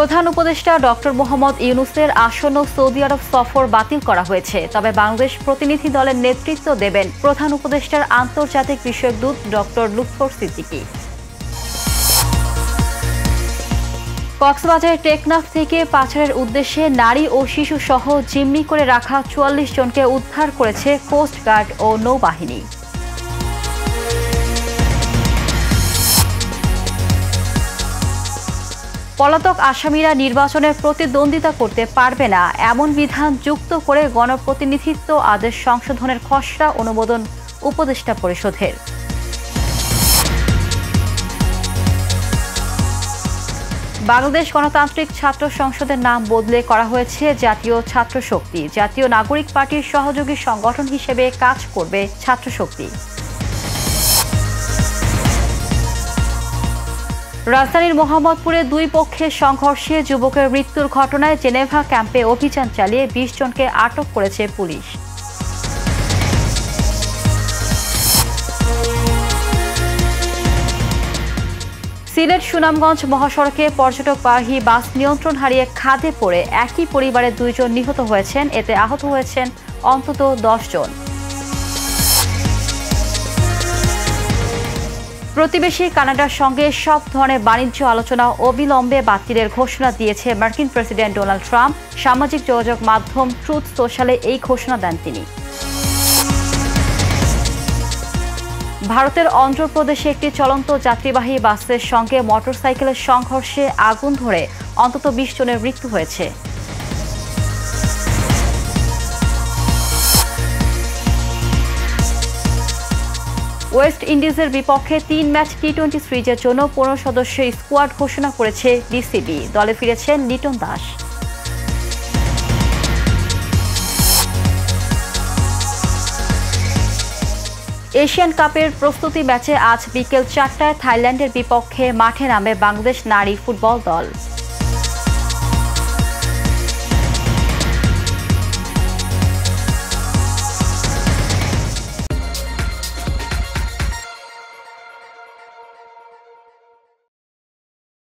প্রধান উপদেষ্টা ডক্টর মোহাম্মদ ইউনূসের আসন্ন সৌদি আরব সফর বাতিল করা হয়েছে। তবে বাংলাদেশ প্রতিনিধি দলের নেতৃত্ব দেবেন প্রধান উপদেষ্টার আন্তর্জাতিক বিষয়ক দূত ডক্টর লুৎফর সিদ্দিকী। কক্সবাজারের টেকনাফ থেকে পাচারের উদ্দেশ্যে নারী ও শিশু সহ জিম্মি করে রাখা ৪৪ জনকে উদ্ধার করেছে কোস্টগার্ড ও নৌবাহিনী। পলাতক আসামিরা নির্বাচনে প্রতিদ্বন্দ্বিতা করতে পারবে না এমন বিধান যুক্ত করে গণপ্রতিনিধিত্ব আদেশ সংশোধনের খসড়া অনুমোদন উপদেষ্টা পরিষদের। বাংলাদেশ গণতান্ত্রিক ছাত্র সংসদের নাম বদলে করা হয়েছে জাতীয় ছাত্র শক্তি। জাতীয় নাগরিক পার্টির সহযোগী সংগঠন হিসেবে কাজ করবে ছাত্র শক্তি। রাজধানীর মোহাম্মদপুরে দুই পক্ষের সংঘর্ষে যুবকের মৃত্যুর ঘটনায় জেনেভা ক্যাম্পে অভিযান চালিয়ে ২০ জনকে আটক করেছে পুলিশ। সিলেট সুনামগঞ্জ মহাসড়কে পর্যটকবাহী বাস নিয়ন্ত্রণ হারিয়ে খাদে পড়ে একই পরিবারের ২ জন নিহত হয়েছেন। এতে আহত হয়েছেন অন্তত ১০ জন। প্রতিবেশী কানাডার সঙ্গে সব ধরনের বাণিজ্য আলোচনা অবিলম্বে বাতিলের ঘোষণা দিয়েছে মার্কিন প্রেসিডেন্ট ডোনাল্ড ট্রাম্প। সামাজিক যোগাযোগ মাধ্যম ট্রুথ সোশ্যালে এই ঘোষণা দেন তিনি। ভারতের অন্ধ্রপ্রদেশে একটি চলন্ত যাত্রীবাহী বাসের সঙ্গে মোটরসাইকেলের সংঘর্ষে আগুন ধরে অন্তত ২০ জনের মৃত্যু হয়েছে। ওয়েস্ট ইন্ডিজের বিপক্ষে ৩ ম্যাচ টি-২০ সিরিজের জন্য ১৫ সদস্যের স্কোয়াড ঘোষণা করেছে বিসিবি। দলে ফিরেছেন লিটন দাস। এশিয়ান কাপের প্রস্তুতি ম্যাচে আজ বিকেল ৪টায় থাইল্যান্ডের বিপক্ষে মাঠে নামবে বাংলাদেশ নারী ফুটবল দল।